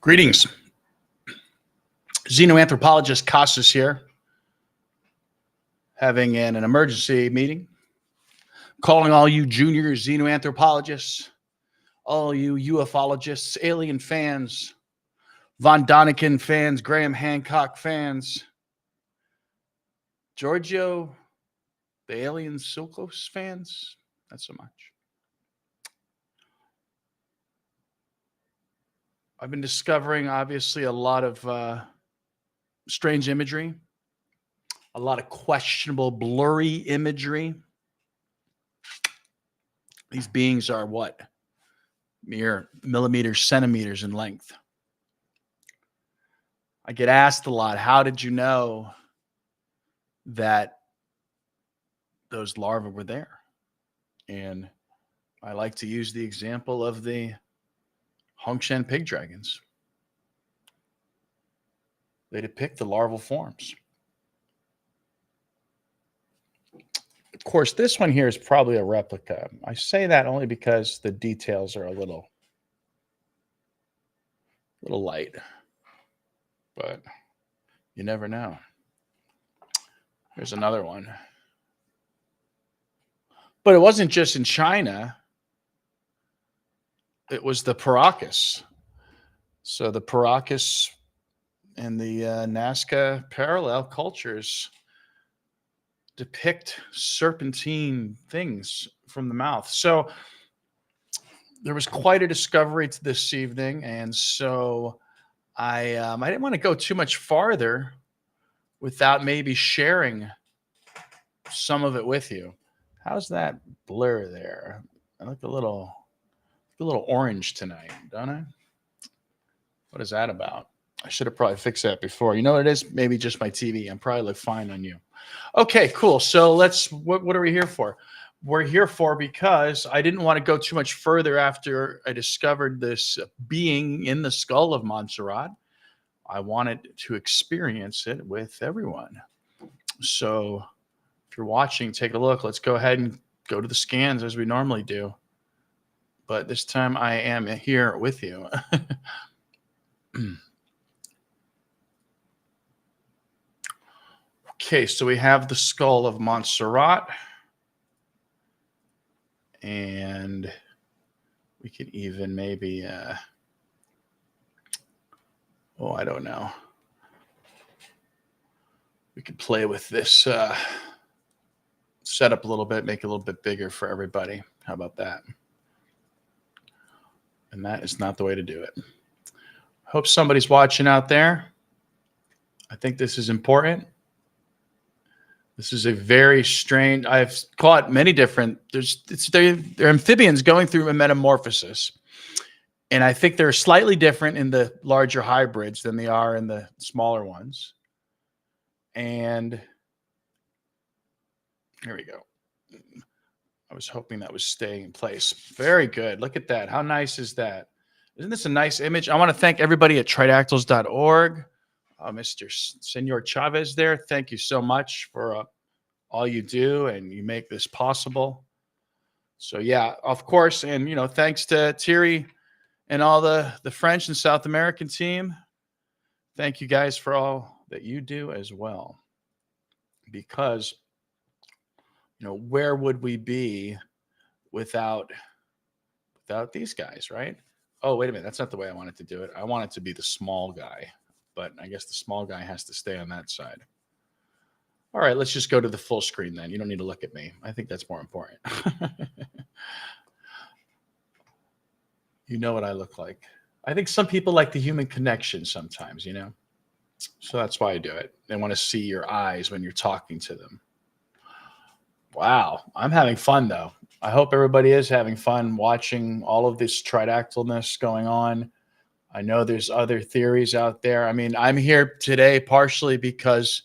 Greetings. Xenoanthropologist Casas here, having an emergency meeting, calling all you junior xenoanthropologists, all you ufologists, alien fans, Von Daniken fans, Graham Hancock fans, Giorgio, the alien Silkos fans, not so much. I've been discovering, obviously, a lot of strange imagery, a lot of questionable, blurry imagery. These beings are what? Mere millimeters, centimeters in length. I get asked a lot, how did you know that those larvae were there? And I like to use the example of the Hongshan pig dragons. They depict the larval forms. Of course, this one here is probably a replica. I say that only because the details are a little light, but you never know. Here's another one. But it wasn't just in China. It was the Paracas. So the Paracas and the Nazca parallel cultures depict serpentine things from the mouth. So there was quite a discovery this evening, and so I didn't want to go too much farther without maybe sharing some of it with you. How's that blur there? I look a little orange tonight, don't I? What is that about? I should have probably fixed that before. You know what it is? Maybe just my TV. I'm probably look fine on you. Okay, cool. So what are we here for? We're here for because I didn't want to go too much further after I discovered this being in the skull of Montserrat. I wanted to experience it with everyone. So if you're watching, take a look. Let's go ahead and go to the scans as we normally do. But this time I am here with you. Okay, so we have the skull of Montserrat. And we could even maybe, I don't know. We could play with this setup a little bit, make it a little bit bigger for everybody. How about that? And that is not the way to do it. Hope somebody's watching out there. I think this is important. This is a very strange, I've caught many different, they're amphibians going through a metamorphosis. And I think they're slightly different in the larger hybrids than they are in the smaller ones. And here we go. I was hoping that was staying in place. Very good. Look at that. How nice is that? Isn't this a nice image? I want to thank everybody at tridactyls.org. Mr. Senor Chavez there. Thank you so much for all you do, and you make this possible. So yeah, of course. And, thanks to Thierry and all the French and South American team. Thank you guys for all that you do as well. Because, where would we be without these guys, right? Oh, wait a minute. That's not the way I wanted to do it. I want it to be the small guy. But I guess the small guy has to stay on that side. All right, let's just go to the full screen then. You don't need to look at me. I think that's more important. You know what I look like. I think some people like the human connection sometimes, So that's why I do it. They want to see your eyes when you're talking to them. Wow, I'm having fun, though. I hope everybody is having fun watching all of this tridactylness going on. I know there's other theories out there. I mean, I'm here today partially because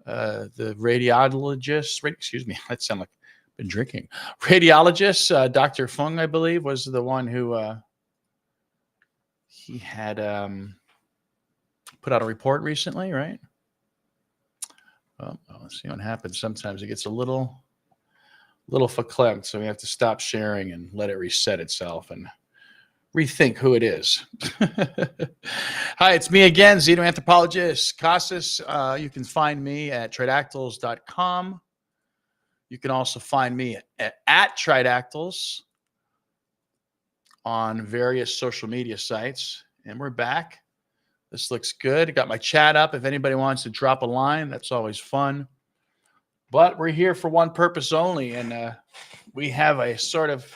the radiologist, excuse me, that sounds like I've been drinking. Radiologist, Dr. Fung, I believe, was the one who he had put out a report recently, right? Well, let's see what happens. Sometimes it gets a little verklempt, so we have to stop sharing and let it reset itself. And rethink who it is. Hi, it's me again, Xenoanthropologist, Casas. You can find me at tridactyls.com. You can also find me at Tridactyls on various social media sites. And we're back. This looks good. Got my chat up. If anybody wants to drop a line, that's always fun. But we're here for one purpose only. And we have a sort of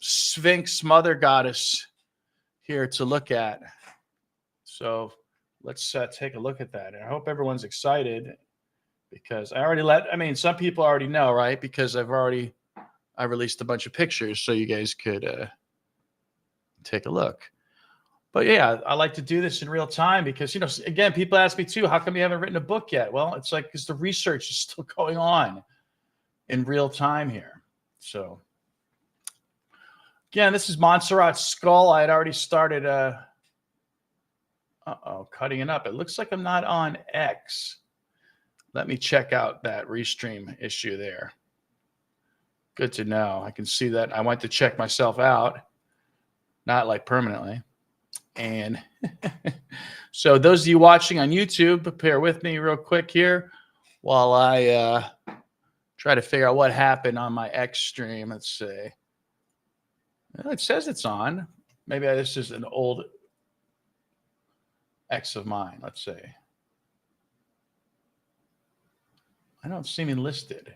Sphinx mother goddess here to look at. So let's take a look at that. And I hope everyone's excited because some people already know, right? Because I released a bunch of pictures so you guys could take a look. But yeah, I like to do this in real time because, again, people ask me too, how come you haven't written a book yet? Well, it's like, because the research is still going on in real time here. So again, this is Montserrat's skull. I had already started cutting it up. It looks like I'm not on X. Let me check out that restream issue there. Good to know. I can see that. I went to check myself out, not like permanently. And so those of you watching on YouTube, bear with me real quick here while I try to figure out what happened on my X stream. Let's see. Well, it says it's on. Maybe this is an old X of mine. Let's see. I don't see me listed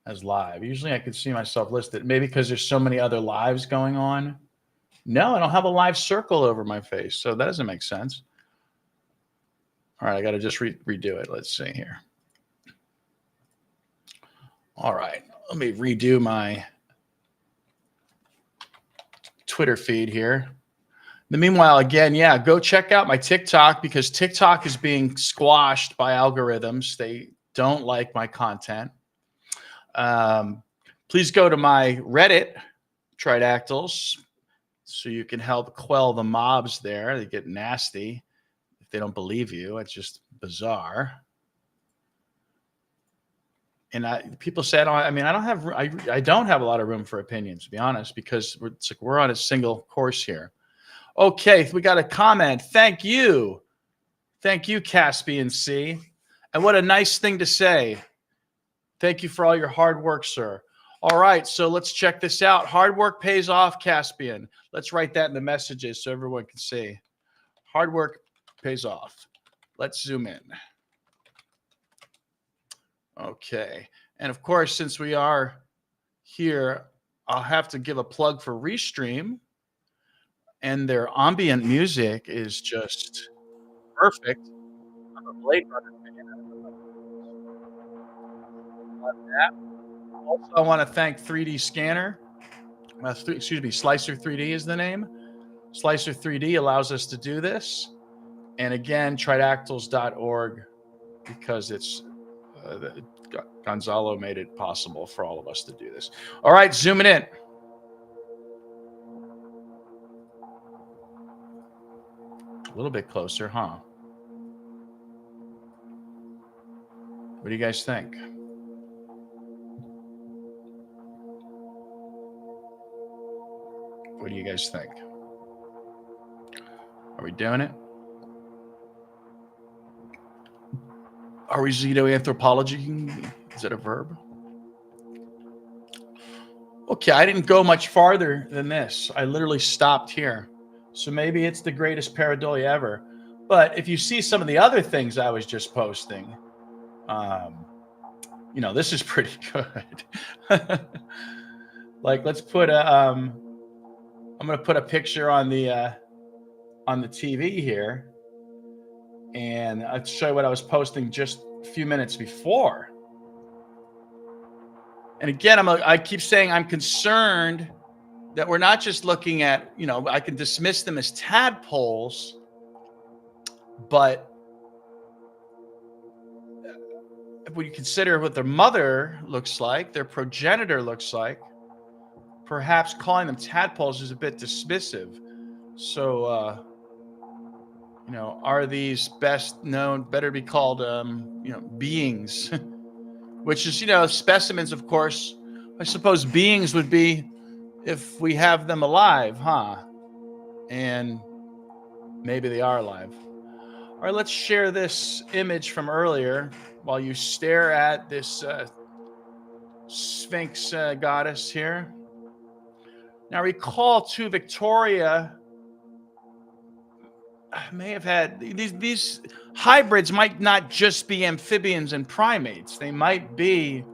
as live. Usually I could see myself listed. Maybe because there's so many other lives going on. No, I don't have a live circle over my face. So that doesn't make sense. All right, I got to just redo it. Let's see here. All right, let me redo my Twitter feed here. In the meanwhile, again, yeah, go check out my TikTok because TikTok is being squashed by algorithms. They don't like my content. Please go to my Reddit, Tridactyls, so you can help quell the mobs there. They get nasty if they don't believe you. It's just bizarre. And people say I don't have a lot of room for opinions, to be honest, because we're on a single course here. Okay, we got a comment. Thank you, Caspian C. And what a nice thing to say. Thank you for all your hard work, sir. All right, so let's check this out. Hard work pays off, Caspian. Let's write that in the messages so everyone can see. Hard work pays off. Let's zoom in. Okay. And of course, since we are here, I'll have to give a plug for Restream. And their ambient music is just perfect. I'm a Blade Runner fan. Love that. Also, I want to thank 3D Scanner. Slicer 3D is the name. Slicer 3D allows us to do this. And again, tridactyls.org, because it's Gonzalo made it possible for all of us to do this. All right, zooming in. A little bit closer, huh? What do you guys think? What do you guys think? Are we doing it? Are we xenoanthropology? Is that a verb? Okay, I didn't go much farther than this. I literally stopped here. So maybe it's the greatest pareidolia ever. But if you see some of the other things I was just posting, this is pretty good. Like, let's put I'm going to put a picture on the TV here, and I'll show you what I was posting just a few minutes before. And again, I keep saying I'm concerned that we're not just looking at, I can dismiss them as tadpoles, but when you consider what their mother looks like, their progenitor looks like, perhaps calling them tadpoles is a bit dismissive. So, are these better be called, beings, which is, specimens, of course. I suppose beings would be if we have them alive, huh? And maybe they are alive. All right, let's share this image from earlier while you stare at this Sphinx goddess here. Now, recall too, Victoria may have had these hybrids might not just be amphibians and primates. They might be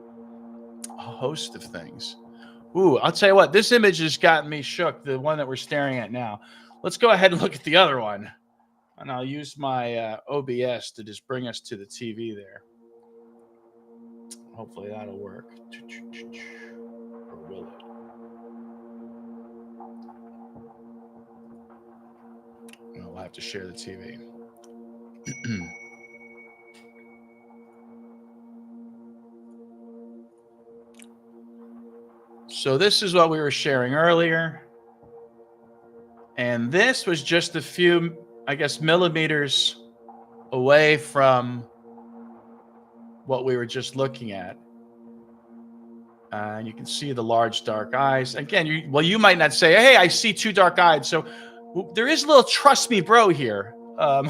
a host of things. Ooh, I'll tell you what, this image has gotten me shook, the one that we're staring at now. Let's go ahead and look at the other one. And I'll use my OBS to just bring us to the TV there. Hopefully that'll work. Or will it? We'll have to share the TV. So this is what we were sharing earlier. And this was just a few, I guess, millimeters away from what we were just looking at. And you can see the large dark eyes. Again, you might not say, hey, I see two dark eyes. So there is a little trust me, bro, here. I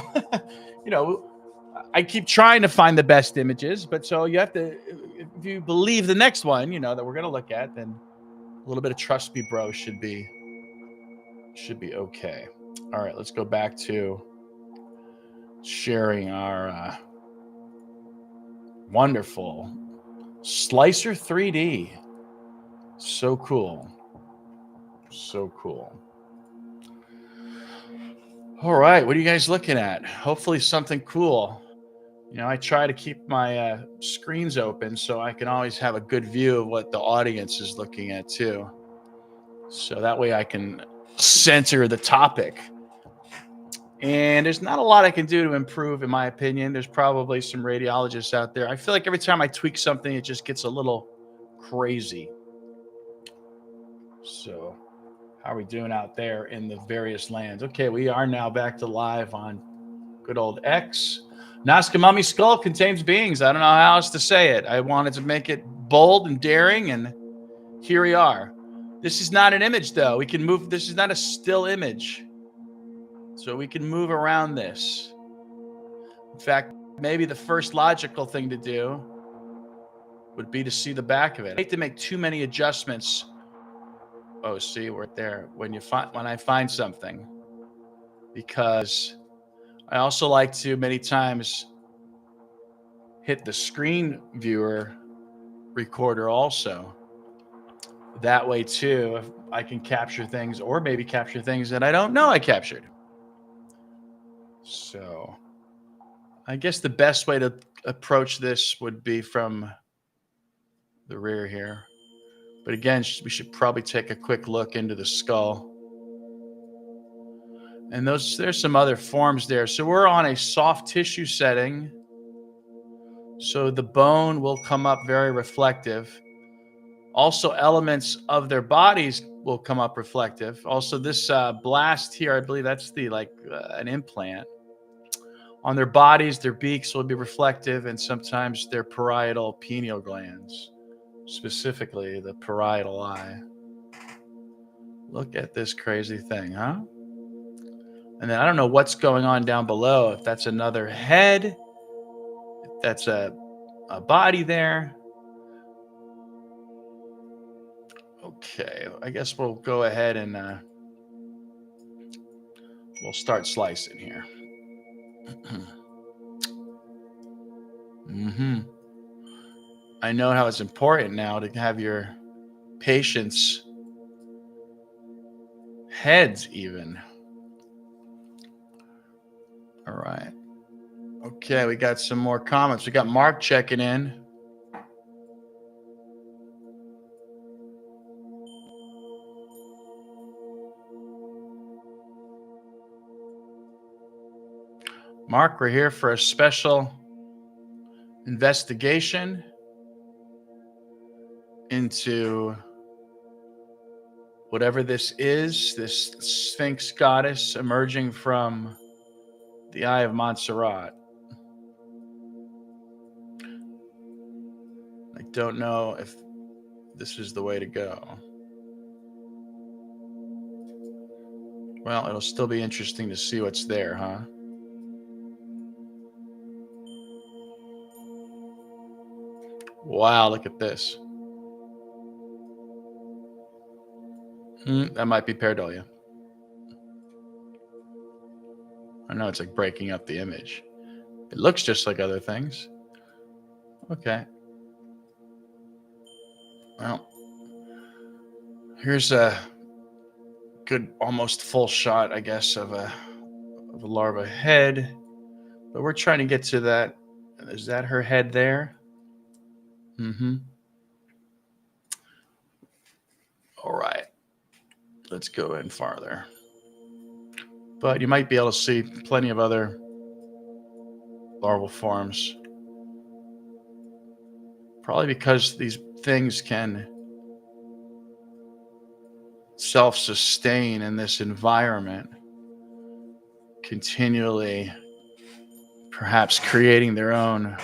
keep trying to find the best images, but so you have to, if you believe the next one, that we're going to look at, then a little bit of trust me, bro, should be okay. All right, let's go back to sharing our wonderful Slicer 3D. So cool. So cool. All right, what are you guys looking at? Hopefully something cool. I try to keep my screens open so I can always have a good view of what the audience is looking at too. So that way I can center the topic. And there's not a lot I can do to improve, in my opinion. There's probably some radiologists out there. I feel like every time I tweak something, it just gets a little crazy. So how are we doing out there in the various lands? Okay, we are now back to live on good old X. Nazca Mummy Skull contains beings. I don't know how else to say it. I wanted to make it bold and daring, and here we are. This is not an image, though. We can move. This is not a still image. So we can move around this. In fact, maybe the first logical thing to do would be to see the back of it. I hate to make too many adjustments. Oh, see, we're there when I find something, because I also like to many times hit the screen viewer recorder also. That way too, if I can capture things, or maybe capture things that I don't know I captured. So I guess the best way to approach this would be from the rear here. But again, we should probably take a quick look into the skull. And there's some other forms there. So we're on a soft tissue setting. So the bone will come up very reflective. Also, elements of their bodies will come up reflective. Also, this blast here, I believe that's an implant. On their bodies, their beaks will be reflective, and sometimes their parietal pineal glands, specifically the parietal eye. Look at this crazy thing, huh? And then I don't know what's going on down below, if that's another head, if that's a body there. Okay, I guess we'll go ahead and we'll start slicing here. I know how it's important now to have your patients' heads even. All right. Okay, we got some more comments. We got Mark checking in. Mark, we're here for a special investigation into whatever this is, this Sphinx goddess emerging from the Eye of Montserrat. I don't know if this is the way to go. Well, it'll still be interesting to see what's there, huh? Wow, look at this. That might be pareidolia. I know it's like breaking up the image. It looks just like other things. Okay. Well, here's a good, almost full shot, I guess, of a larva head. But we're trying to get to that. Is that her head there? Mm-hmm. All right. Let's go in farther. But you might be able to see plenty of other larval forms. Probably because these things can self-sustain in this environment, continually perhaps creating their own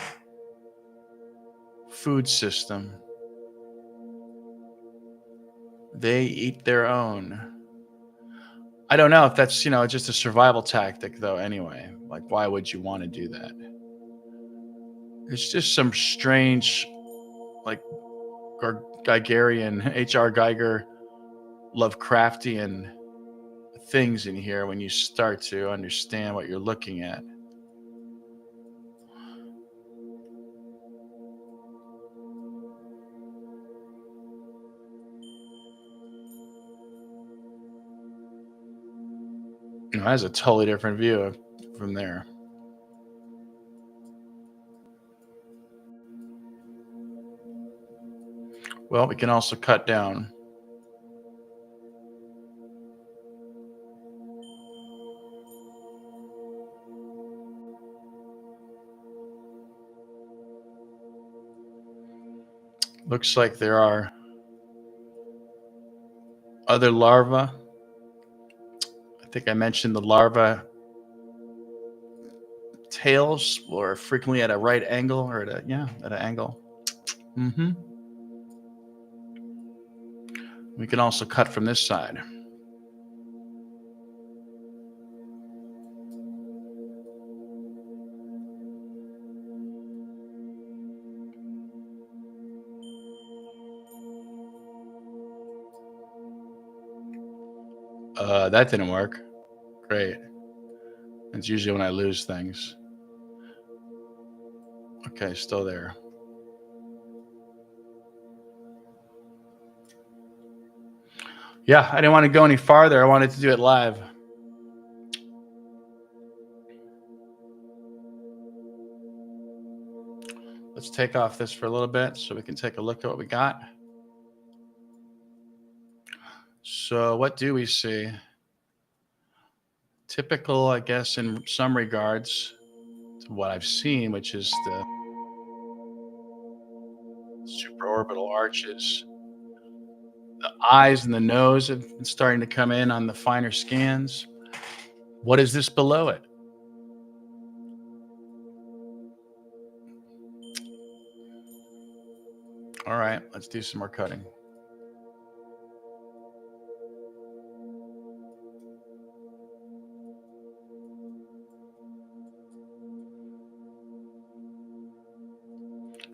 food system. They eat their own. I don't know if that's, just a survival tactic though anyway. Like why would you want to do that? It's just some strange like Geigerian H.R. Geiger Lovecraftian things in here when you start to understand what you're looking at. It has a totally different view from there. Well, we can also cut down. Looks like there are other larvae. I think I mentioned the larva tails were frequently at a right angle or at an angle. Mm-hmm. We can also cut from this side. That didn't work. Great. It's usually when I lose things. Okay, still there. Yeah, I didn't want to go any farther. I wanted to do it live. Let's take off this for a little bit so we can take a look at what we got. So what do we see? Typical, I guess, in some regards to what I've seen, which is the supraorbital arches. The eyes and the nose have been starting to come in on the finer scans. What is this below it? All right, let's do some more cutting.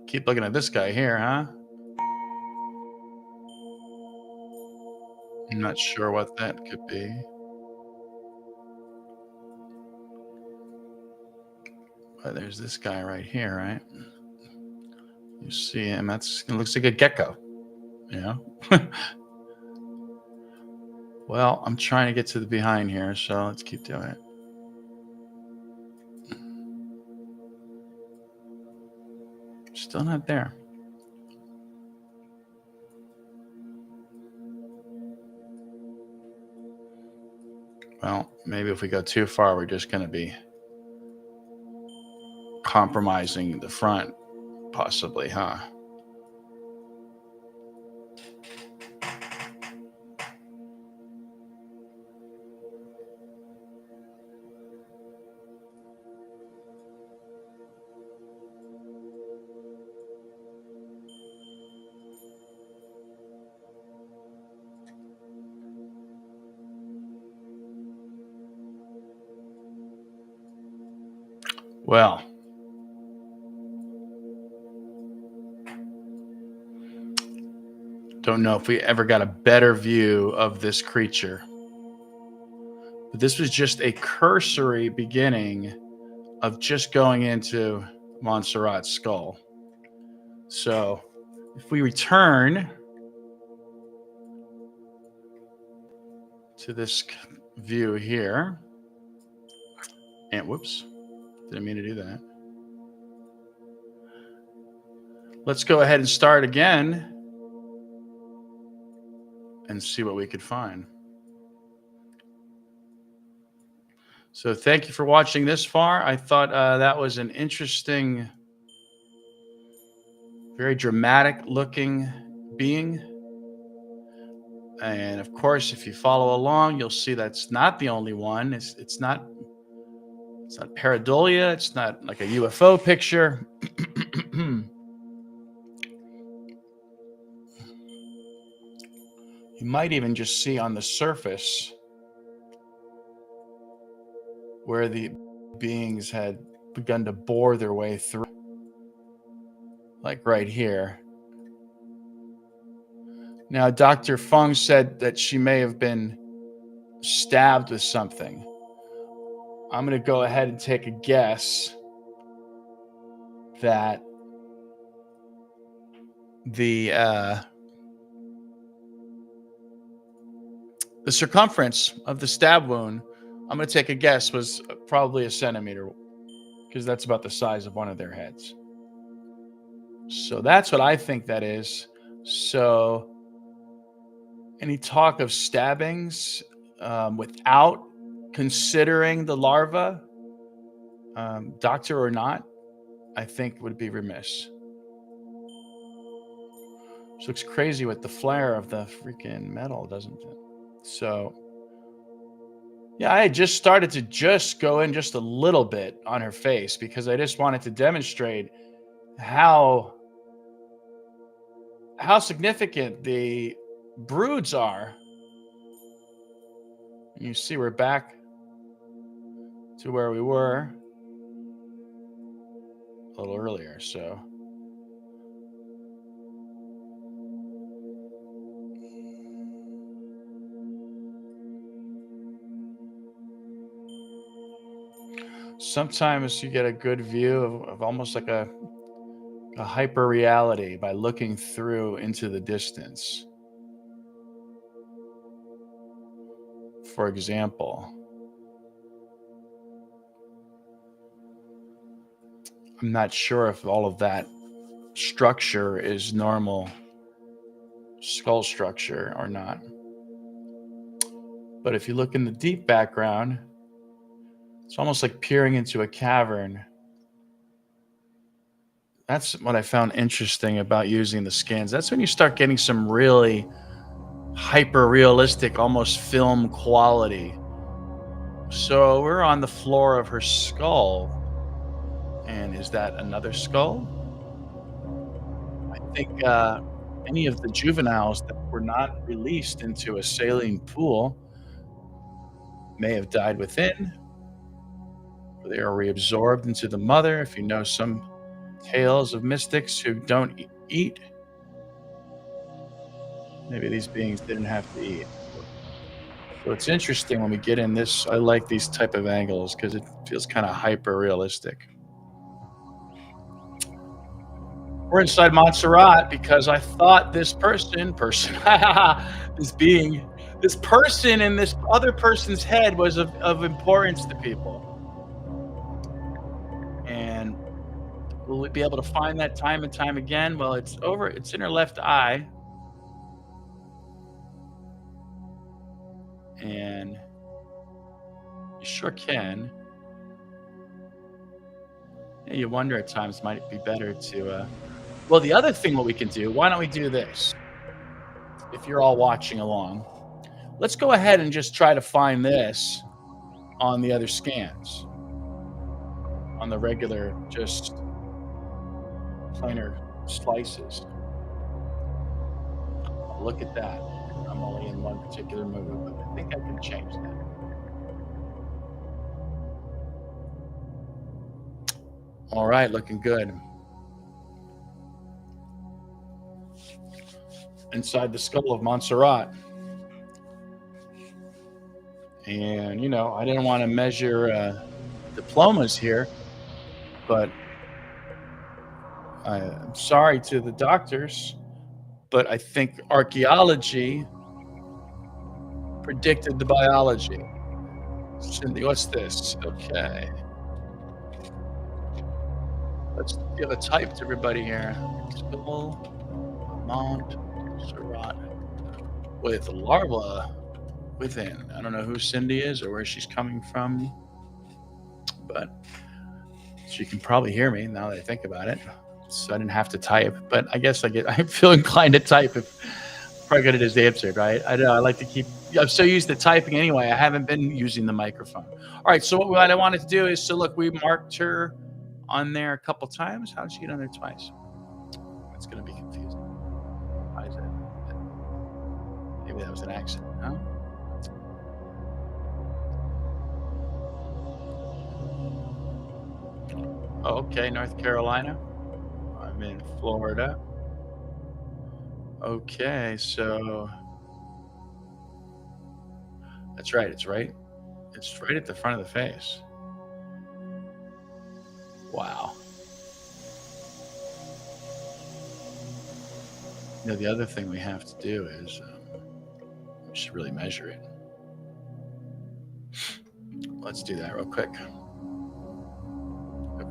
Keep looking at this guy here, huh? I'm not sure what that could be. But there's this guy right here, right? You see him. It looks like a gecko. Yeah. Well, I'm trying to get to the behind here, so let's keep doing it. Still not there. Well, maybe if we go too far, we're just going to be compromising the front, possibly, huh? Well, don't know if we ever got a better view of this creature. But this was just a cursory beginning of just going into Montserrat's skull. So if we return to this view here, and whoops, didn't mean to do that. Let's go ahead and start again and see what we could find. So thank you for watching this far. I thought that was an interesting, very dramatic looking being. And of course, if you follow along, you'll see that's not the only one. It's not pareidolia. It's not like a UFO picture. You might even just see on the surface where the beings had begun to bore their way through, like right here. Now, Dr. Fung said that she may have been stabbed with something. I'm going to go ahead and take a guess that the circumference of the stab wound, I'm going to take a guess, was probably a centimeter, because that's about the size of one of their heads. So that's what I think that is. So any talk of stabbings without considering the larva, doctor or not, I think would be remiss. This looks crazy with the flare of the freaking metal, doesn't it? So yeah, I just started to just go in just a little bit on her face because I just wanted to demonstrate how significant the broods are. You see we're back to where we were a little earlier, so sometimes you get a good view of almost like a hyper reality by looking through into the distance. For example, I'm not sure if all of that structure is normal skull structure or not. But if you look in the deep background, it's almost like peering into a cavern. That's what I found interesting about using the scans. That's when you start getting some really hyper realistic, almost film quality. So we're on the floor of her skull. And is that another skull? I think any of the juveniles that were not released into a saline pool may have died within, or they are reabsorbed into the mother. If you know some tales of mystics who don't eat, maybe these beings didn't have to eat. So it's interesting when we get in this. I like these type of angles because it feels kind of hyper realistic. We're inside Montserrat because I thought this person, this person in this other person's head was of importance to people. And will we be able to find that time and time again? Well, it's in her left eye. And you sure can. Yeah, you wonder at times, might it be better to well, the other thing what we can do, why don't we do this? If you're all watching along, let's go ahead and just try to find this on the other scans. On the regular, just planar slices. Look at that. I'm only in one particular move, but I think I can change that. All right, looking good. Inside the skull of Montserrat. And, you know, I didn't want to measure diplomas here, but I'm sorry to the doctors, but I think archaeology predicted the biology. Cindy, what's this? Okay. Let's give a type to everybody here. Skull of Montserrat with larva within. I don't know who Cindy is or where she's coming from, but she can probably hear me now that I think about it. So I didn't have to type, but I guess I feel inclined to type if probably good it is answered, right? I don't know. I like to keep. I'm so used to typing anyway. I haven't been using the microphone. All right. So what I wanted to do is, so look, we marked her on there a couple times. How did she get on there twice? It's going to be confusing. Why is that? Maybe that was an accident, huh? Oh, okay, North Carolina. I'm in Florida. Okay, so that's right. It's right. It's right at the front of the face. Wow. You know, the other thing we have to do is we should really measure it. Let's do that real quick. If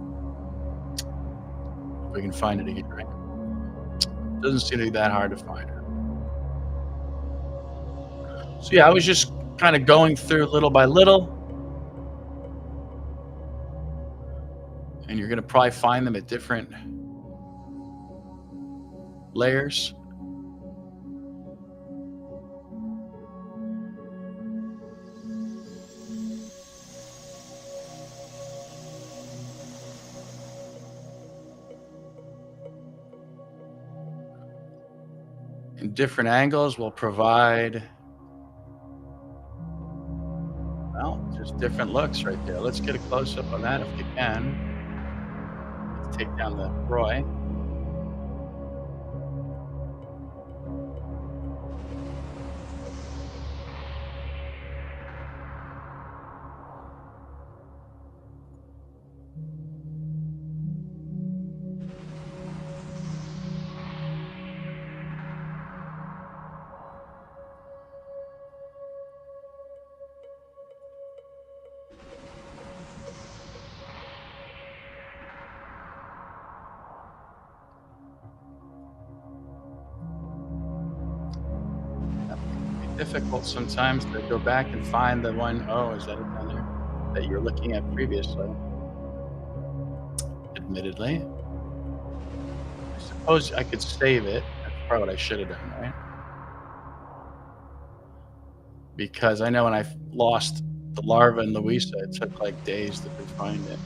we can find it again, right? Doesn't seem to be that hard to find her. So yeah, I was just kind of going through little by little, and you're going to probably find them at different layers. And different angles will provide, well, just different looks right there. Let's get a close-up on that if you can. Let's take down the Roy. Difficult sometimes to go back and find the one, oh, is that it down there, that you're looking at previously. Admittedly. I suppose I could save it. That's probably what I should have done, right? Because I know when I lost the larva in Louisa, it took like days to find it.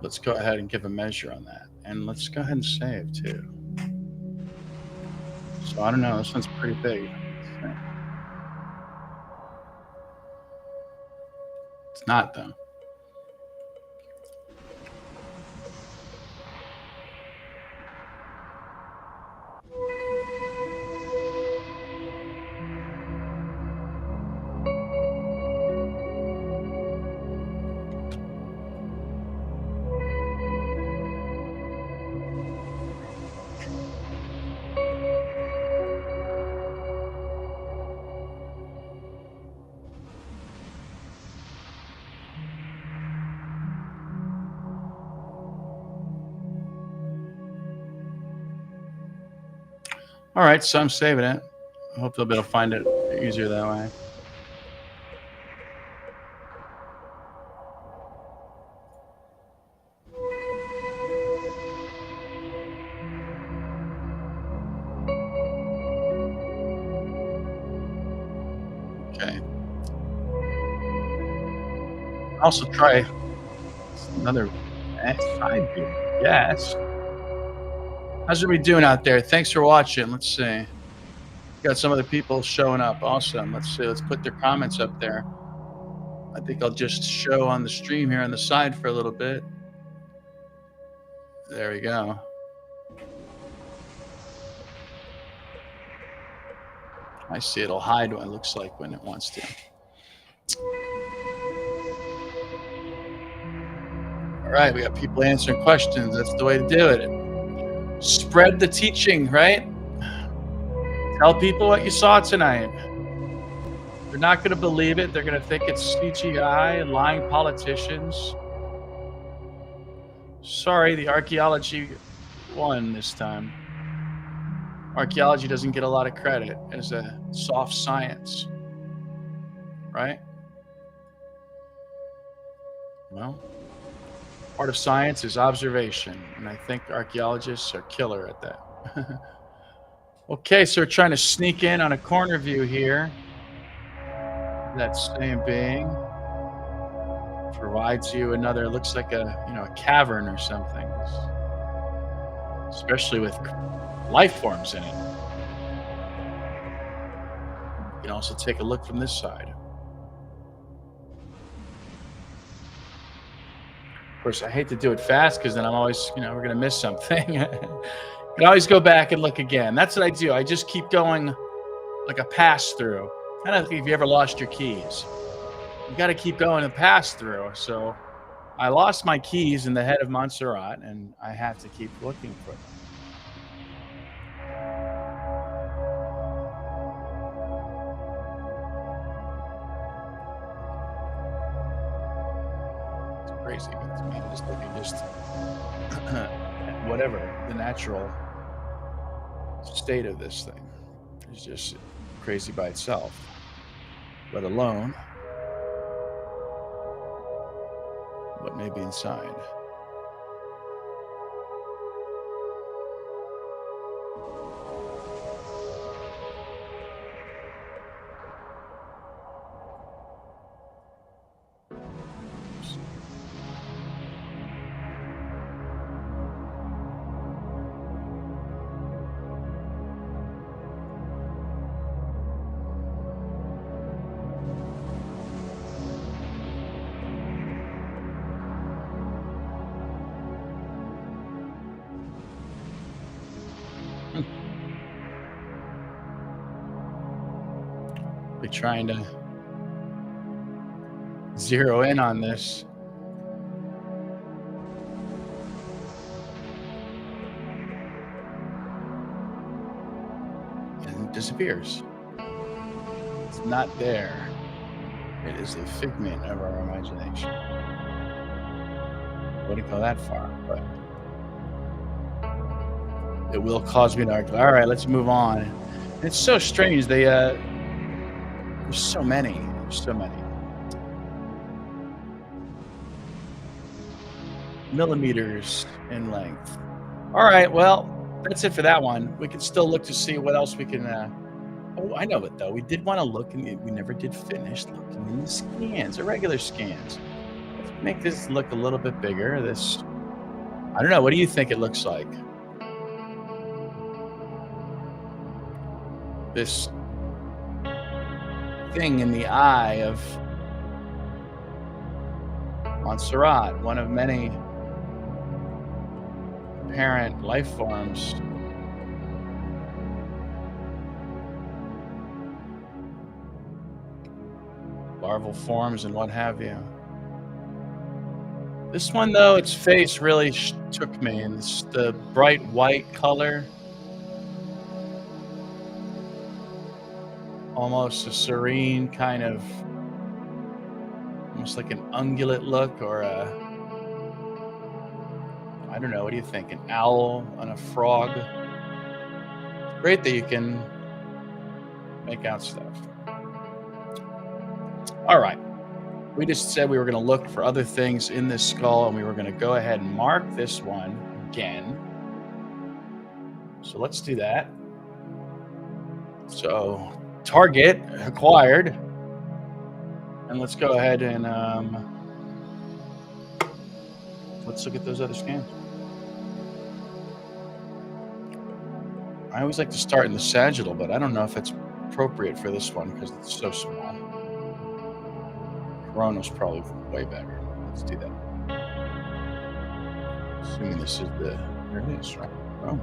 Let's go ahead and give a measure on that. And let's go ahead and save too. So I don't know, this one's pretty big. It's not though. All right, so I'm saving it. I hope they'll be able to find it easier that way. Okay. Also try another side view. Yes. How's everybody doing out there? Thanks for watching. Let's see. Got some other people showing up. Awesome. Let's see. Let's put their comments up there. I think I'll just show on the stream here on the side for a little bit. There we go. I see it'll hide what it looks like when it wants to. All right, we got people answering questions. That's the way to do it. Spread the teaching, right? Tell people what you saw tonight. They're not going to believe it. They're going to think it's CGI and lying politicians. Sorry, the archaeology won this time. Archaeology doesn't get a lot of credit as a soft science, right? Well, part of science is observation, and I think archaeologists are killer at that. Okay, so we're trying to sneak in on a corner view here. That same being provides you another, looks like a cavern or something, especially with life forms in it. You can also take a look from this side. Of course, I hate to do it fast because then I'm always, we're going to miss something. You can always go back and look again. That's what I do. I just keep going like a pass through. Kind of like if you ever lost your keys. You got to keep going and pass through. So I lost my keys in the head of Montserrat, and I have to keep looking for them. It's crazy. Man, just looking at whatever the natural state of this thing is just crazy by itself, let alone what may be inside. We're trying to zero in on this. And it disappears. It's not there. It is a figment of our imagination. I wouldn't go that far, but it will cause me to argue. All right, let's move on. It's so strange. There's so many. There's so many. Millimeters in length. All right, well, that's it for that one. We can still look to see what else we can. Oh, I know it though. We did want to look, and we never did finish looking in the scans, the regular scans. Let's make this look a little bit bigger. This, I don't know. What do you think it looks like? This thing in the eye of Montserrat, one of many apparent life forms. Larval forms and what have you. This one, though, its face really took me. And it's the bright white color. Almost a serene kind of, almost like an ungulate look, or I don't know, what do you think? An owl on a frog? Great that you can make out stuff. All right. We just said we were going to look for other things in this skull, and we were going to go ahead and mark this one again. So let's do that. So target acquired. And let's go ahead and let's look at those other scans. I always like to start in the sagittal, but I don't know if it's appropriate for this one because it's so small. Coronal's probably way better. Let's do that. Assuming this is the, there it is, right? Oh.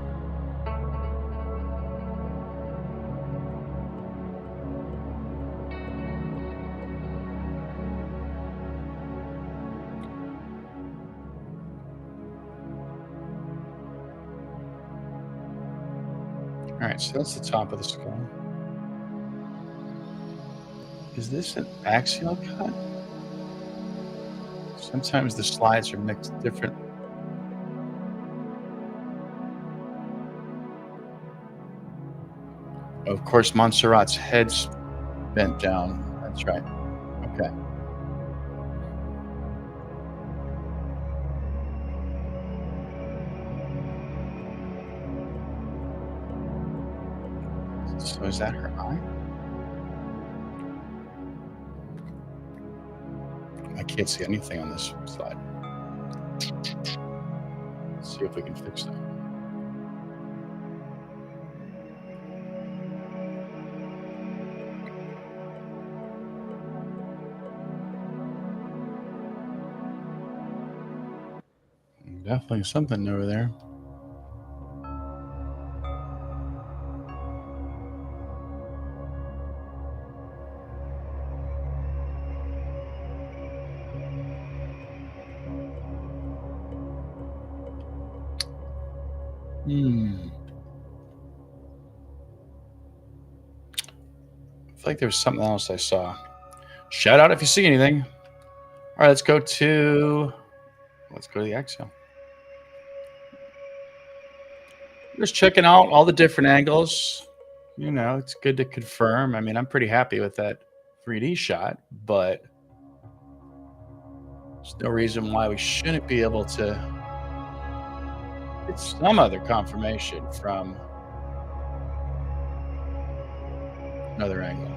All right, so that's the top of the skull. Is this an axial cut? Sometimes the slides are mixed different. Of course, Montserrat's head's bent down. That's right. Okay. So is that her eye? I can't see anything on this slide. Let's see if we can fix that. Definitely something over there. I feel like there was something else I saw. Shout out if you see anything. All right, let's go to the axial. Just checking out all the different angles. You know, it's good to confirm. I mean, I'm pretty happy with that 3D shot, but there's no reason why we shouldn't be able to get some other confirmation from another angle.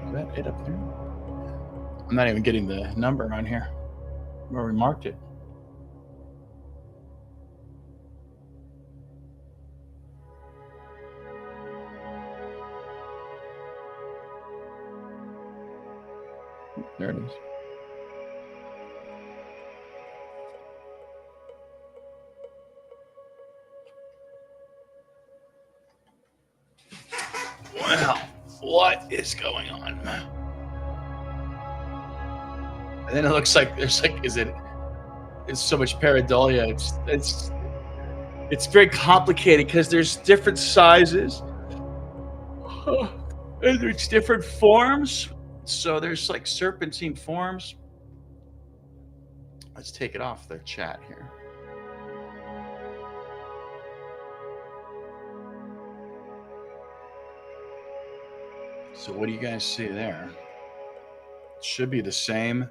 Is that it up there? I'm not even getting the number on here where we marked it. There it is. Wow, what is going on? And then it looks like there's so much pareidolia. It's very complicated because there's different sizes and there's different forms. So there's like serpentine forms. Let's take it off the chat here. So what do you guys see there? It should be the same.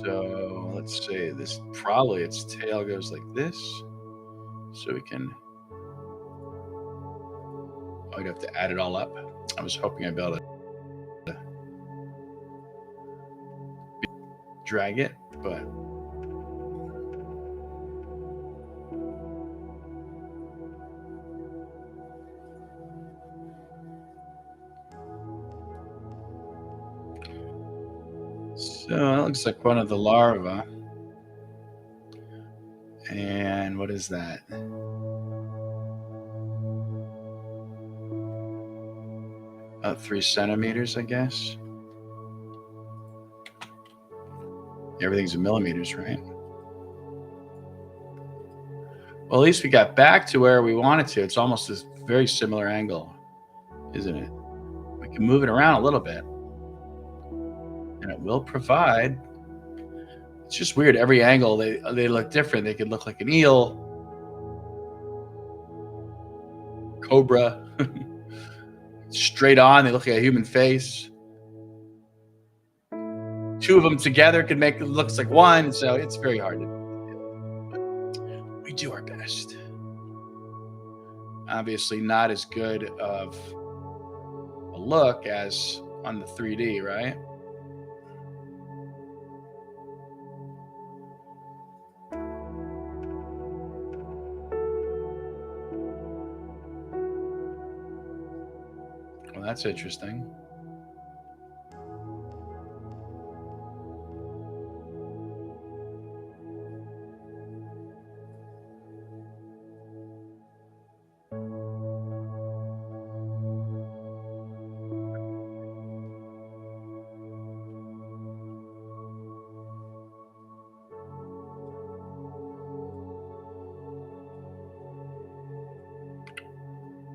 So let's say this, probably its tail goes like this. So we can, I'd have to add it all up. I was hoping I'd be able to drag it, but so that looks like one of the larvae. And what is that? About 3 centimeters, I guess. Everything's in millimeters, right? Well, at least we got back to where we wanted to. It's almost a very similar angle, isn't it? We can move it around a little bit. And it will provide. It's just weird. Every angle, they look different. They could look like an eel, cobra. Straight on, they look like a human face. 2 of them together could make it looks like one. So it's very hard to do. But we do our best. Obviously, not as good of a look as on the 3D, right? Well, that's interesting.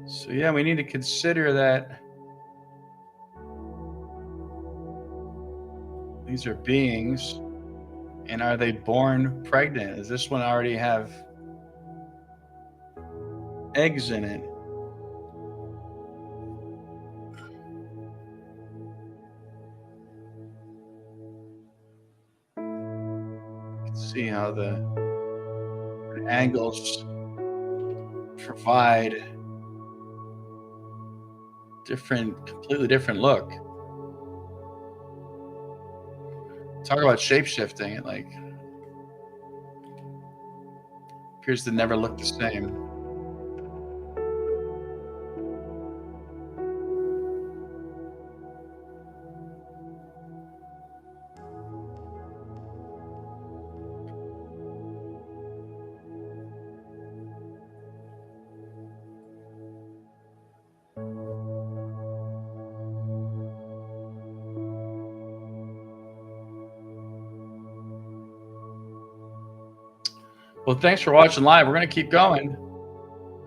So yeah, we need to consider that these are beings, and are they born pregnant? Does this one already have eggs in it? You can see how the angles provide completely different look. Talk about shape shifting. It like appears to never look the same. Well, thanks for watching live. We're gonna keep going.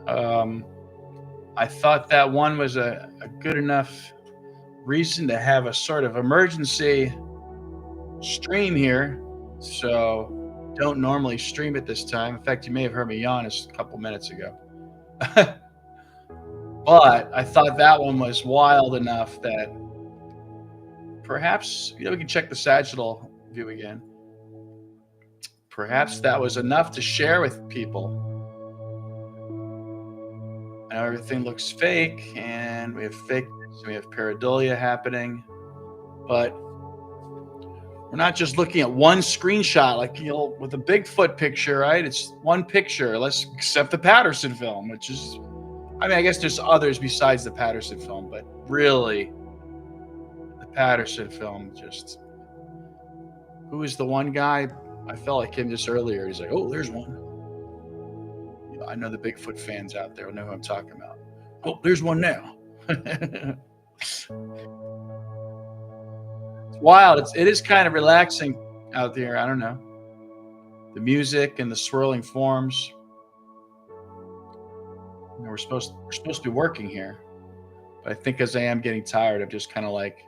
Um, I thought that one was a good enough reason to have a sort of emergency stream here. So don't normally stream at this time. In fact, you may have heard me yawn a couple minutes ago. But I thought that one was wild enough that perhaps, we can check the sagittal view again. Perhaps that was enough to share with people. I know everything looks fake, and we have fakeness, and we have pareidolia happening, but we're not just looking at one screenshot like with a Bigfoot picture, right? It's one picture. Let's accept the Patterson film, which is, I guess there's others besides the Patterson film, but really, the Patterson film just. Who is the one guy? I felt like him just earlier. He's like, oh, there's one. I know the Bigfoot fans out there know who I'm talking about. Oh, there's one now. It's wild. It is kind of relaxing out there. I don't know. The music and the swirling forms. We're supposed to be working here, but I think as I am getting tired of just kind of like.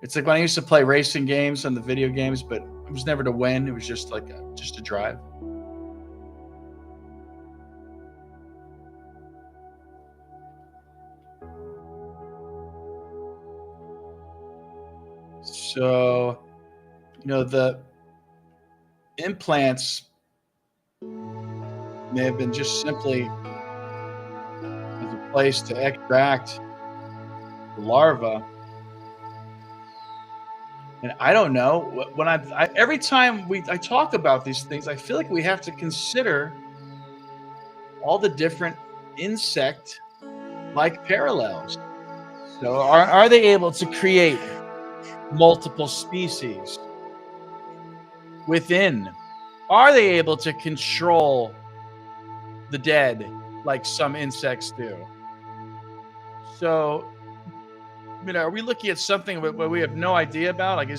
It's like when I used to play racing games on the video games, but it was never to win. It was just like just to drive. So, the implants may have been just simply as a place to extract the larva. And I don't know when every time I talk about these things, I feel like we have to consider all the different insect-like parallels. So, are they able to create multiple species within? Are they able to control the dead like some insects do? So, are we looking at something where we have no idea about? Like, would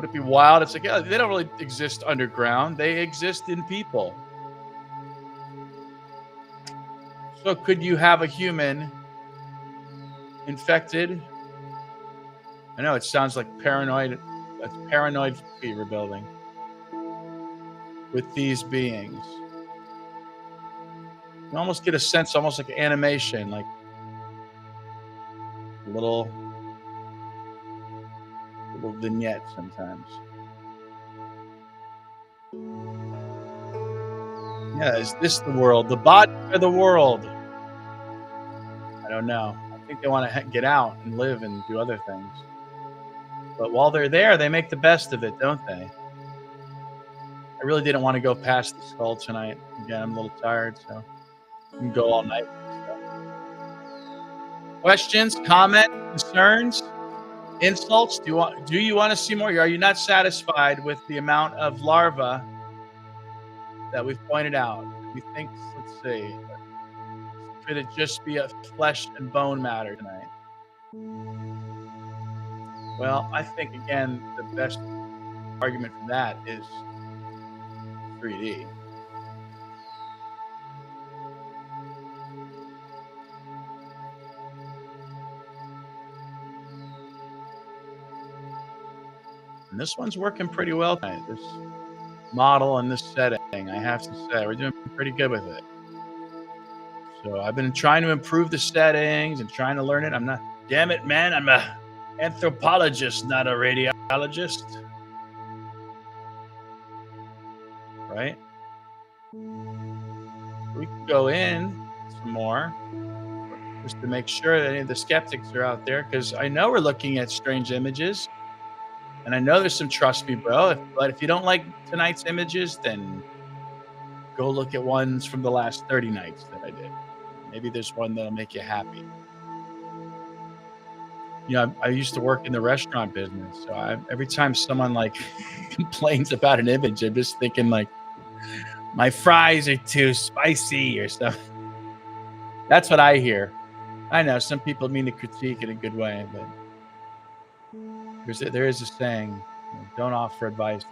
it be wild? It's like, yeah, they don't really exist underground. They exist in people. So could you have a human infected? I know it sounds like paranoid. That's paranoid fever building with these beings. You almost get a sense, almost like animation, like a little vignette sometimes. Yeah, is this the world? The body or the world? I don't know. I think they want to get out and live and do other things. But while they're there, they make the best of it, don't they? I really didn't want to go past the skull tonight. Again, I'm a little tired, so we can go all night. Questions, comments, concerns, insults? Do you want to see more? Are you not satisfied with the amount of larva that we've pointed out? We think, let's see, could it just be a flesh and bone matter tonight? Well, I think again the best argument for that is 3D. And this one's working pretty well tonight. This model and this setting, I have to say, we're doing pretty good with it. So I've been trying to improve the settings and trying to learn it. I'm not, damn it, man, I'm a anthropologist, not a radiologist. Right? We can go in some more just to make sure that any of the skeptics are out there, because I know we're looking at strange images. And I know there's some trust me, bro. But if you don't like tonight's images, then go look at ones from the last 30 nights that I did. Maybe there's one that'll make you happy. You know, I used to work in the restaurant business. So every time someone like complains about an image, I'm just thinking like, my fries are too spicy or something. That's what I hear. I know some people mean to critique in a good way, but there is a saying, don't offer advice.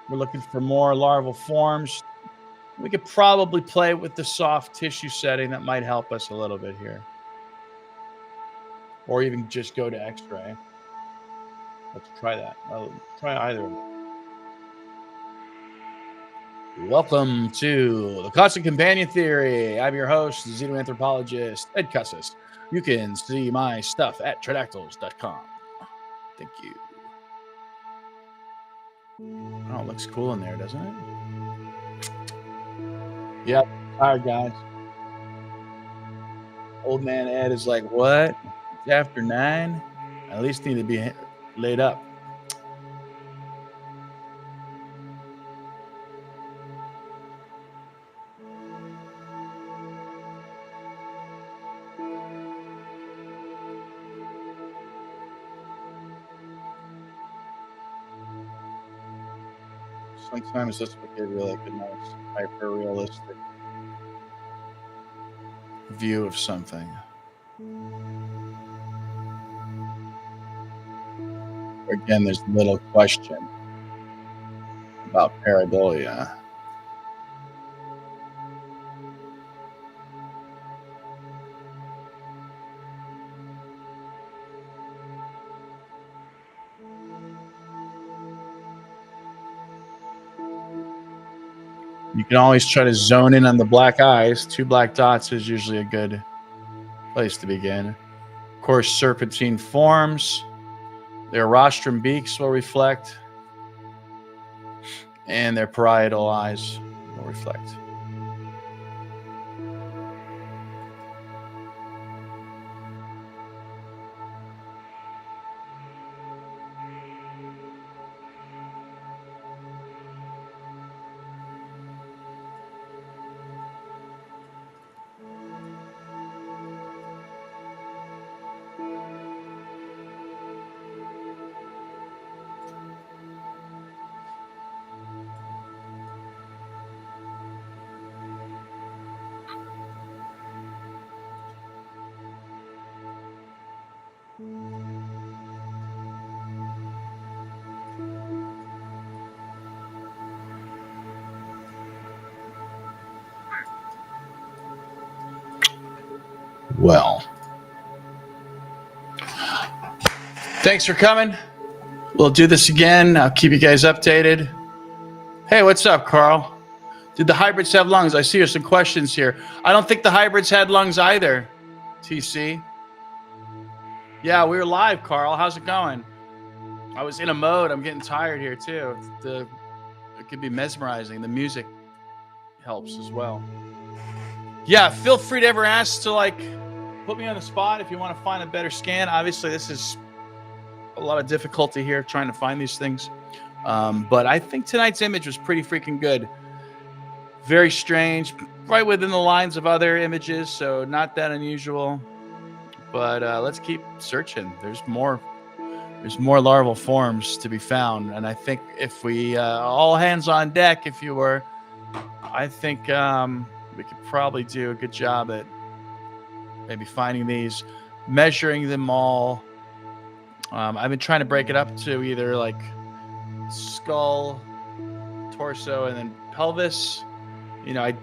We're looking for more larval forms. We could probably play with the soft tissue setting. That might help us a little bit here. Or even just go to X-ray. Let's try that. I'll try either of them. Welcome to the Constant Companion Theory. I'm your host, Xenoanthropologist Ed Casas. You can see my stuff at Tridactyls.com. Thank you. Oh, it looks cool in there, doesn't it? Yep. Tired, guys. Old man Ed is like, what? It's after 9? I at least need to be laid up. Sometimes this will give you like a nice hyper-realistic view of something. Again, there's little question about pareidolia. You can always try to zone in on the black eyes. 2 black dots is usually a good place to begin. Of course, serpentine forms. Their rostrum beaks will reflect, and their parietal eyes will reflect. Well, thanks for coming. We'll do this again. I'll keep you guys updated. Hey, what's up, Carl? Did the hybrids have lungs? I see there's some questions here. I don't think the hybrids had lungs either, TC. Yeah, we were live, Carl. How's it going? I was in a mode. I'm getting tired here too. It could be mesmerizing. The music helps as well. Yeah, feel free to ever ask to like put me on the spot if you want to find a better scan. Obviously, this is a lot of difficulty here trying to find these things. But I think tonight's image was pretty freaking good. Very strange, right within the lines of other images, so not that unusual. But let's keep searching. There's more larval forms to be found, and I think if we all hands on deck, if you were, I think we could probably do a good job at maybe finding these, measuring them all. I've been trying to break it up to either like skull, torso, and then pelvis. You know, I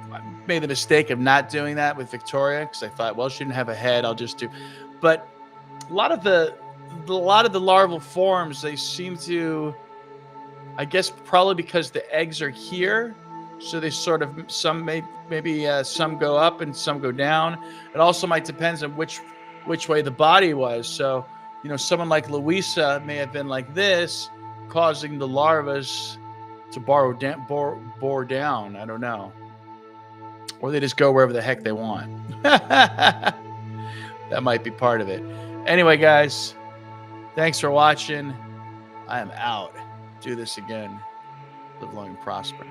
made the mistake of not doing that with Victoria because I thought, well, she didn't have a head. I'll just do. But a lot of the larval forms, they seem to, I guess, probably because the eggs are here, so they sort of maybe some go up and some go down. It also might depend on which way the body was. So, you know, someone like Louisa may have been like this, causing the larvas to bore down. I don't know. Or they just go wherever the heck they want. That might be part of it. Anyway, guys, thanks for watching. I am out. Do this again. Live long and prosper.